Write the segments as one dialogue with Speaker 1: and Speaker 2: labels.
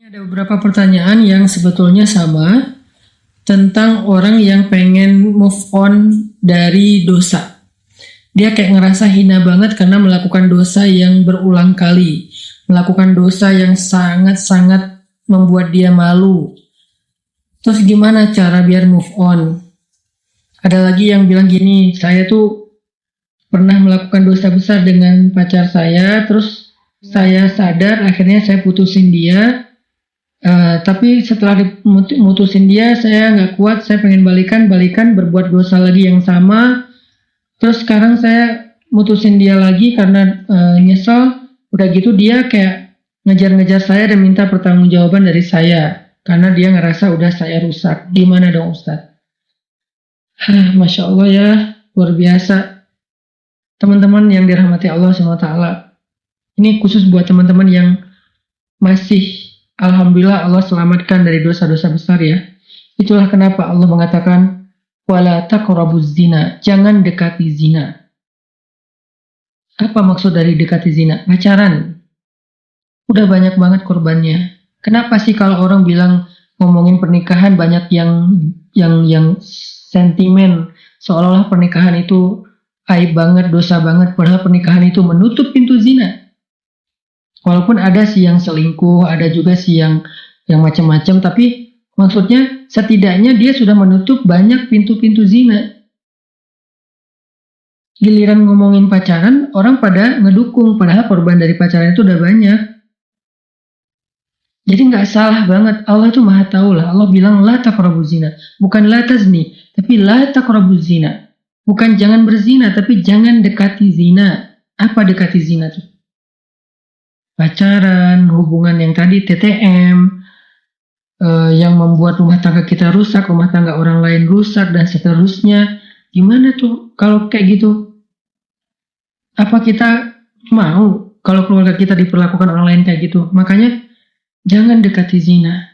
Speaker 1: Ada beberapa pertanyaan yang sebetulnya sama tentang orang yang pengen move on dari dosa. Dia kayak ngerasa hina banget karena melakukan dosa yang berulang kali. Melakukan dosa yang sangat-sangat membuat dia malu. Terus gimana cara biar move on? Ada lagi yang bilang gini, saya tuh pernah melakukan dosa besar dengan pacar saya, terus saya sadar akhirnya saya putusin dia. Tapi setelah mutusin dia, saya nggak kuat, saya pengen balikan, berbuat dosa lagi yang sama. Terus sekarang saya mutusin dia lagi karena nyesel. Udah gitu dia kayak ngejar-ngejar saya dan minta pertanggungjawaban dari saya karena dia ngerasa udah saya rusak. Gimana dong Ustadz? Masya Allah ya, luar biasa. Teman-teman yang dirahmati Allah SWT. Ini khusus buat teman-teman yang masih alhamdulillah Allah selamatkan dari dosa-dosa besar ya. Itulah kenapa Allah mengatakan wala taqrabuz zina, jangan dekati zina. Apa maksud dari dekati zina? Pacaran. Udah banyak banget korbannya. Kenapa sih kalau orang bilang ngomongin pernikahan banyak yang sentimen seolah-olah pernikahan itu aib banget, dosa banget, padahal pernikahan itu menutup pintu zina. Walaupun ada sih yang selingkuh, ada juga sih yang macam-macam, tapi maksudnya setidaknya dia sudah menutup banyak pintu-pintu zina. Giliran ngomongin pacaran, orang pada ngedukung, padahal korban dari pacaran itu udah banyak. Jadi nggak salah banget, Allah itu maha tahu lah. Allah bilang la taqrabuz zina, bukan la tazni, tapi la taqrabuz zina. Bukan jangan berzina, tapi jangan dekati zina. Apa dekati zina tuh? Pacaran, hubungan yang tadi TTM, yang membuat rumah tangga kita rusak, rumah tangga orang lain rusak, dan seterusnya. Gimana tuh kalau kayak gitu? Apa kita mau kalau keluarga kita diperlakukan orang lain kayak gitu? Makanya jangan dekati zina.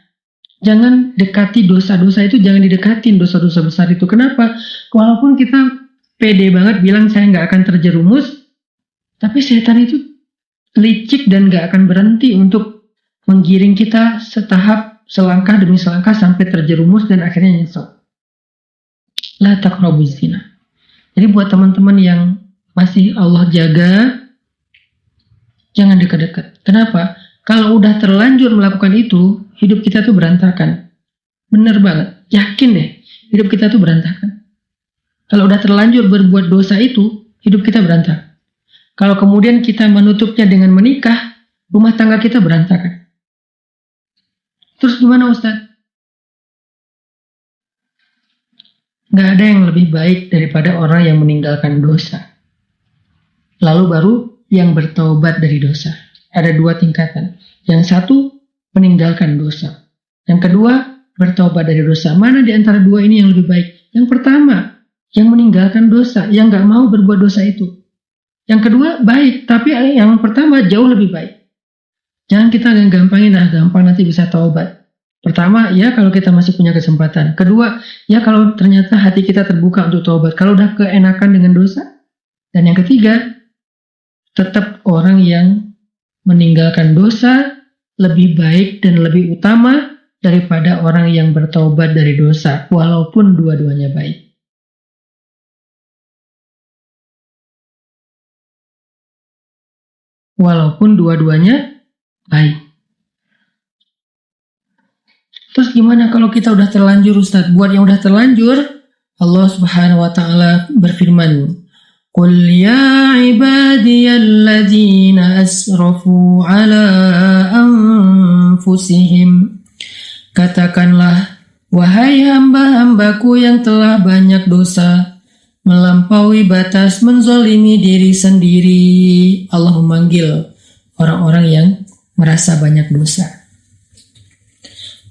Speaker 1: Jangan dekati dosa-dosa itu, jangan didekatin dosa-dosa besar itu. Kenapa? Walaupun kita pede banget bilang saya nggak akan terjerumus, tapi setan itu licik dan gak akan berhenti untuk menggiring kita setahap, selangkah demi selangkah sampai terjerumus dan akhirnya nyesel. La taqrabuz zina. Jadi buat teman-teman yang masih Allah jaga, jangan dekat-dekat. Kenapa? Kalau udah terlanjur melakukan itu, hidup kita tuh berantakan. Bener banget. Yakin deh, hidup kita tuh berantakan. Kalau udah terlanjur berbuat dosa itu, hidup kita berantakan. Kalau kemudian kita menutupnya dengan menikah, rumah tangga kita berantakan. Terus gimana Ustadz? Gak ada yang lebih baik daripada orang yang meninggalkan dosa. Lalu baru yang bertobat dari dosa. Ada dua tingkatan. Yang satu, meninggalkan dosa. Yang kedua, bertobat dari dosa. Mana di antara dua ini yang lebih baik? Yang pertama, yang meninggalkan dosa, yang gak mau berbuat dosa itu. Yang kedua baik, tapi yang pertama jauh lebih baik. Jangan kita gampangin, gampang nanti bisa taubat. Pertama, ya kalau kita masih punya kesempatan. Kedua, ya kalau ternyata hati kita terbuka untuk taubat. Kalau udah keenakan dengan dosa. Dan yang ketiga, tetap orang yang meninggalkan dosa lebih baik dan lebih utama daripada orang yang bertaubat dari dosa. Walaupun dua-duanya baik. Walaupun dua-duanya baik. Terus gimana kalau kita udah terlanjur Ustaz? Buat yang udah terlanjur, Allah Subhanahu wa taala berfirman, "Qul ya ibadiyalladzina asrafu ala anfusihim." Katakanlah, wahai hamba-hambaku yang telah banyak dosa, melampaui batas, menzolimi diri sendiri. Allah memanggil orang-orang yang merasa banyak dosa.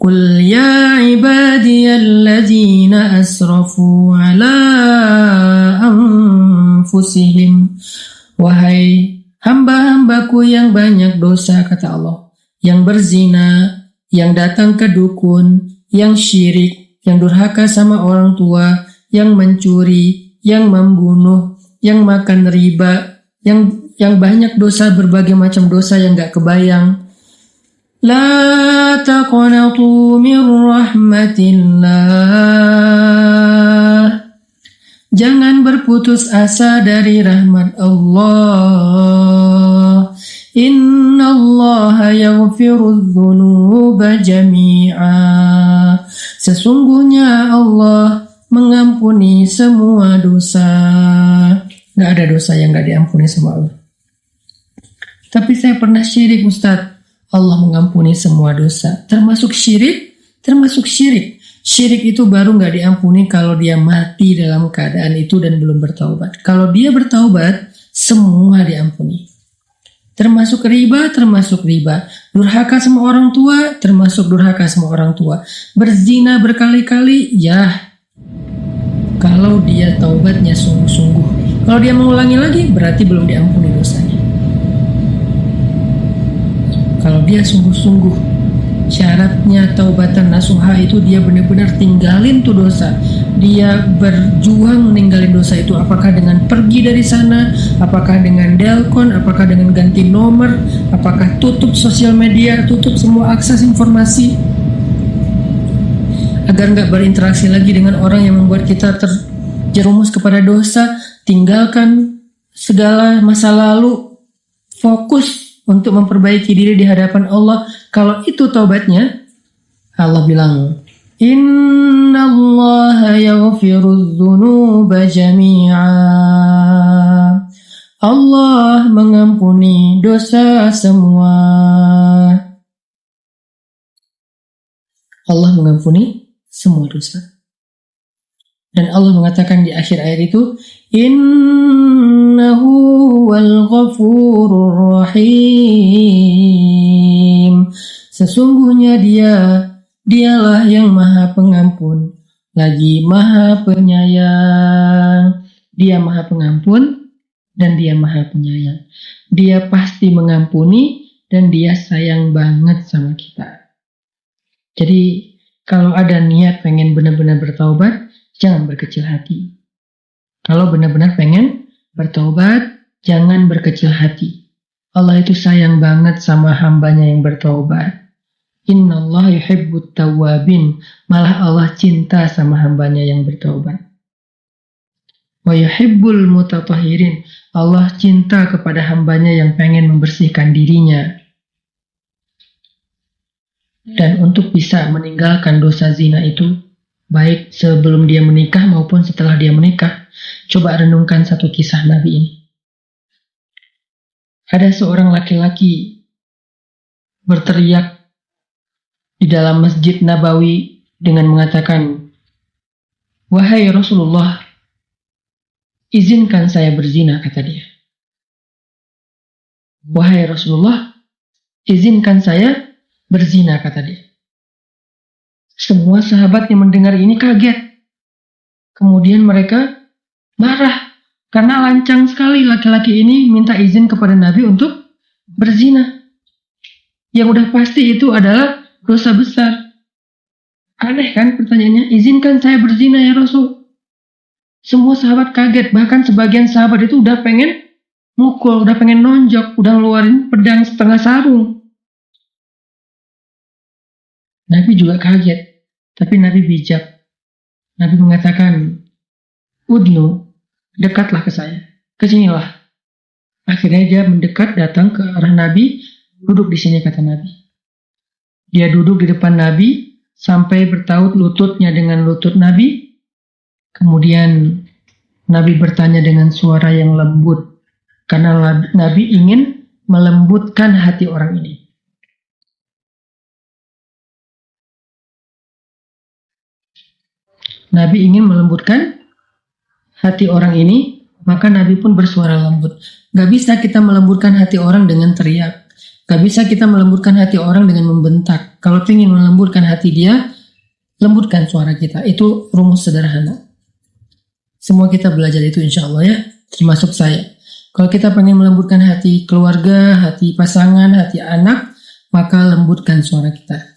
Speaker 1: Qul ya ibadiyalladzina asrafu ala anfusihim. Wahai hamba-hambaku yang banyak dosa, kata Allah, yang berzina, yang datang ke dukun, yang syirik, yang durhaka sama orang tua, yang mencuri, yang membunuh, yang makan riba, yang banyak dosa, berbagai macam dosa yang gak kebayang. La taqnatu min rahmatillah. Jangan berputus asa dari rahmat Allah. Innallaha yaghfirudz dzunuba jami'a. Sesungguhnya Allah mengampuni semua dosa. Gak ada dosa yang gak diampuni sama Allah. Tapi saya pernah syirik, Ustaz. Allah mengampuni semua dosa. Termasuk syirik? Termasuk syirik. Syirik itu baru gak diampuni kalau dia mati dalam keadaan itu dan belum bertaubat. Kalau dia bertaubat, semua diampuni. Termasuk riba, termasuk riba. Durhaka sama orang tua, termasuk durhaka sama orang tua. Berzina berkali-kali, ya. Kalau dia taubatnya sungguh-sungguh. Kalau dia mengulangi lagi, berarti belum diampuni dosanya. Kalau dia sungguh-sungguh, syaratnya taubatan nasuha itu dia benar-benar tinggalin tuh dosa. Dia berjuang meninggalin dosa itu, apakah dengan pergi dari sana, apakah dengan delkon, apakah dengan ganti nomor, apakah tutup sosial media, tutup semua akses informasi, agar nggak berinteraksi lagi dengan orang yang membuat kita terjerumus kepada dosa. Tinggalkan segala masa lalu, fokus untuk memperbaiki diri di hadapan Allah. Kalau itu taubatnya, Allah bilang, Innallaha yaghfirudz dzunuba jami'a. Allah mengampuni dosa semua. Allah mengampuni semua dosa. Dan Allah mengatakan di akhir ayat itu, Innahu huwal ghafurur rahim. Sesungguhnya dialah yang maha pengampun, lagi maha penyayang. Dia maha pengampun dan dia maha penyayang. Dia pasti mengampuni dan dia sayang banget sama kita. Jadi kalau ada niat pengen benar-benar bertaubat, jangan berkecil hati. Kalau benar-benar pengen bertaubat, jangan berkecil hati. Allah itu sayang banget sama hambanya yang bertaubat. Innallaha yuhibbut tawwabin. Malah Allah cinta sama hambanya yang bertaubat. Wa yuhibbul mutatahhirin. Allah cinta kepada hambanya yang pengen membersihkan dirinya. Dan untuk bisa meninggalkan dosa zina itu, baik sebelum dia menikah maupun setelah dia menikah, coba renungkan satu kisah Nabi ini. Ada seorang laki-laki berteriak di dalam Masjid Nabawi dengan mengatakan, Wahai Rasulullah, izinkan saya berzina, kata dia. Wahai Rasulullah, izinkan saya berzina, kata dia. Semua sahabat yang mendengar ini kaget. Kemudian mereka marah karena lancang sekali laki-laki ini minta izin kepada Nabi untuk berzina. Yang udah pasti itu adalah dosa besar. Aneh kan pertanyaannya, izinkan saya berzina ya Rasul. Semua sahabat kaget, bahkan sebagian sahabat itu udah pengen mukul, udah pengen nonjok, udah ngeluarin pedang setengah sarung. Nabi juga kaget, tapi Nabi bijak. Nabi mengatakan, Udnu, dekatlah ke saya, kesinilah. Akhirnya dia mendekat, datang ke arah Nabi, duduk di sini, kata Nabi. Dia duduk di depan Nabi, sampai bertaut lututnya dengan lutut Nabi. Kemudian Nabi bertanya dengan suara yang lembut, karena Nabi ingin melembutkan hati orang ini. Nabi ingin melembutkan hati orang ini, maka Nabi pun bersuara lembut. Gak bisa kita melembutkan hati orang dengan teriak. Gak bisa kita melembutkan hati orang dengan membentak. Kalau ingin melembutkan hati dia, lembutkan suara kita. Itu rumus sederhana. Semua kita belajar itu insya Allah ya, termasuk saya. Kalau kita pengen melembutkan hati keluarga, hati pasangan, hati anak, maka lembutkan suara kita.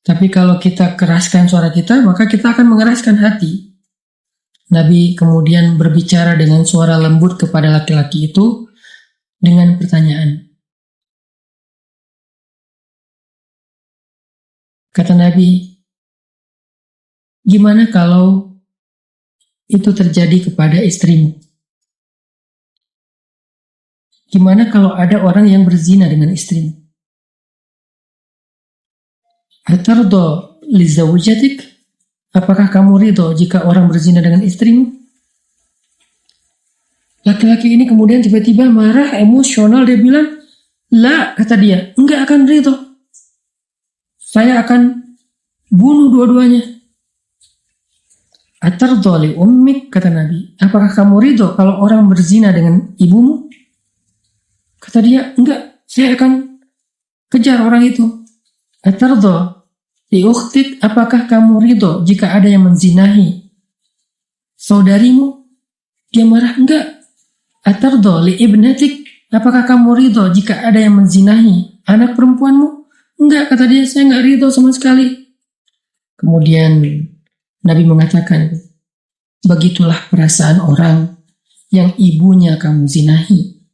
Speaker 1: Tapi kalau kita keraskan suara kita, maka kita akan mengeraskan hati. Nabi kemudian berbicara dengan suara lembut kepada laki-laki itu dengan pertanyaan. Kata Nabi, gimana kalau itu terjadi kepada istrimu? Gimana kalau ada orang yang berzina dengan istrimu? Atardo li zawjatik? Apakah kamu ridho jika orang berzina dengan istrimu? Laki-laki ini kemudian tiba-tiba marah, emosional, dia bilang, la, kata dia, enggak akan ridho. Saya akan bunuh dua-duanya. Atardo li ummik, kata Nabi, apakah kamu ridho kalau orang berzina dengan ibumu? Kata dia, enggak, saya akan kejar orang itu. Atardo li ukhtik, apakah kamu ridho jika ada yang menzinahi saudarimu? Dia marah, enggak. Atardo li ibnatik, apakah kamu ridho jika ada yang menzinahi anak perempuanmu? Enggak, kata dia, saya enggak ridho sama sekali. Kemudian Nabi mengatakan, begitulah perasaan orang yang ibunya kamu zinahi.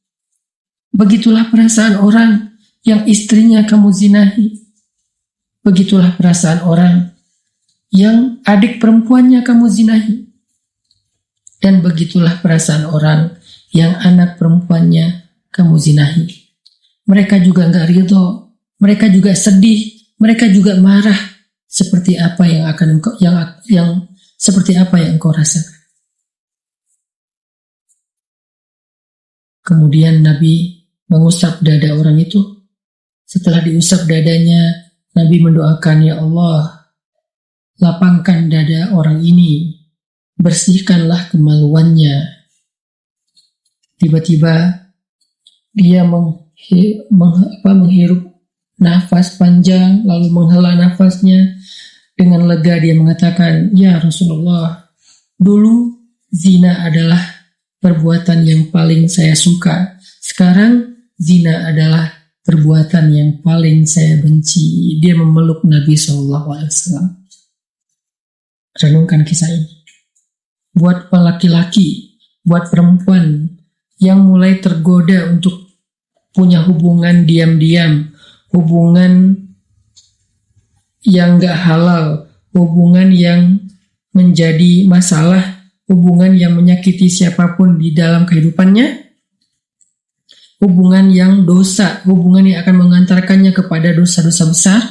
Speaker 1: Begitulah perasaan orang yang istrinya kamu zinahi. Begitulah perasaan orang yang adik perempuannya kamu zinahi. Dan begitulah perasaan orang yang anak perempuannya kamu zinahi. Mereka juga enggak ridho, mereka juga sedih, mereka juga marah. Seperti apa yang akan engkau seperti apa yang engkau rasakan. Kemudian Nabi mengusap dada orang itu. Setelah diusap dadanya, Nabi mendoakan, ya Allah, lapangkan dada orang ini, bersihkanlah kemaluannya. Tiba-tiba dia menghirup nafas panjang, lalu menghela nafasnya. Dengan lega dia mengatakan, ya Rasulullah, dulu zina adalah perbuatan yang paling saya suka. Sekarang zina adalah perbuatan yang paling saya benci. Dia memeluk Nabi SAW. Renungkan kisah ini. Buat laki-laki, buat perempuan yang mulai tergoda untuk punya hubungan diam-diam, hubungan yang gak halal, hubungan yang menjadi masalah, hubungan yang menyakiti siapapun di dalam kehidupannya, hubungan yang dosa, hubungan yang akan mengantarkannya kepada dosa-dosa besar,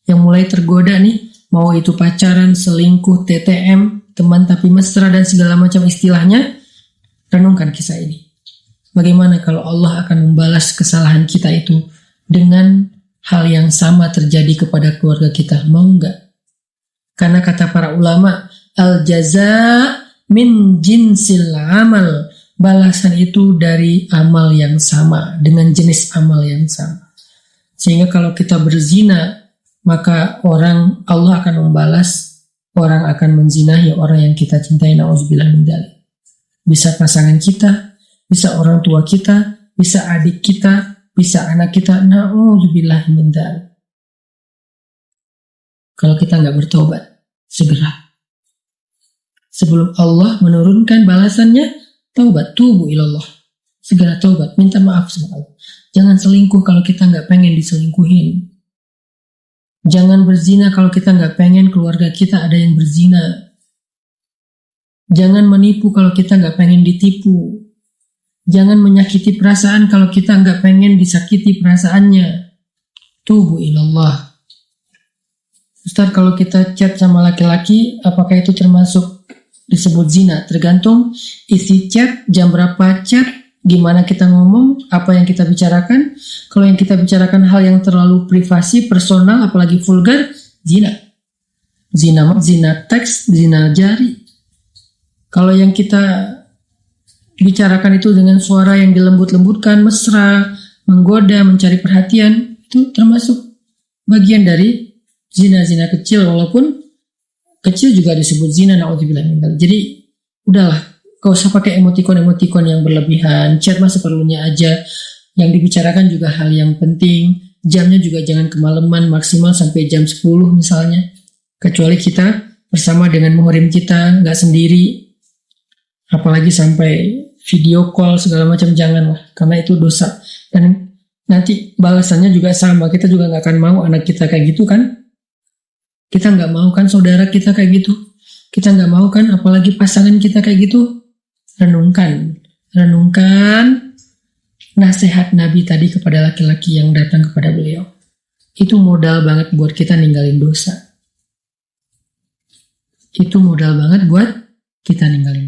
Speaker 1: yang mulai tergoda nih, mau itu pacaran, selingkuh, TTM, teman tapi mesra, dan segala macam istilahnya. Renungkan kisah ini. Bagaimana kalau Allah akan membalas kesalahan kita itu dengan hal yang sama terjadi kepada keluarga kita? Mau enggak? Karena kata para ulama, al-jaza min jinsil amal. Balasan itu dari amal yang sama, dengan jenis amal yang sama. Sehingga kalau kita berzina, maka Allah akan membalas, orang akan menzinahi orang yang kita cintai, na'udzubillah min dzalik. Bisa pasangan kita, bisa orang tua kita, bisa adik kita, bisa anak kita, na'udzubillah min dzalik. Kalau kita nggak bertobat, segera. Sebelum Allah menurunkan balasannya, taubat, tubu ilallah. Segera taubat, minta maaf sama Allah. Jangan selingkuh kalau kita nggak pengen diselingkuhin. Jangan berzina kalau kita nggak pengen keluarga kita ada yang berzina. Jangan menipu kalau kita nggak pengen ditipu. Jangan menyakiti perasaan kalau kita nggak pengen disakiti perasaannya. Tubu ilallah. Ustaz, kalau kita chat sama laki-laki, apakah itu termasuk disebut zina? Tergantung isi chat, jam berapa chat, gimana kita ngomong, apa yang kita bicarakan. Kalau yang kita bicarakan hal yang terlalu privasi, personal, apalagi vulgar, zina. Zina teks, zina jari. Kalau yang kita bicarakan itu dengan suara yang dilembut-lembutkan, mesra, menggoda, mencari perhatian, itu termasuk bagian dari zina-zina kecil, walaupun kecil juga disebut zina, na'udzubillah min dzalik. Jadi udahlah, gak usah pakai emotikon-emotikon yang berlebihan, chat mah seperlunya aja. Yang dibicarakan juga hal yang penting, jamnya juga jangan kemalaman, maksimal sampai jam 10 misalnya, kecuali kita bersama dengan muhrim kita, gak sendiri. Apalagi sampai video call segala macam, janganlah, karena itu dosa. Dan nanti balasannya juga sama, kita juga gak akan mau anak kita kayak gitu kan. Kita nggak mau kan saudara kita kayak gitu. Kita nggak mau kan apalagi pasangan kita kayak gitu. Renungkan nasihat Nabi tadi kepada laki-laki yang datang kepada beliau. Itu modal banget buat kita ninggalin dosa. Itu modal banget buat kita ninggalin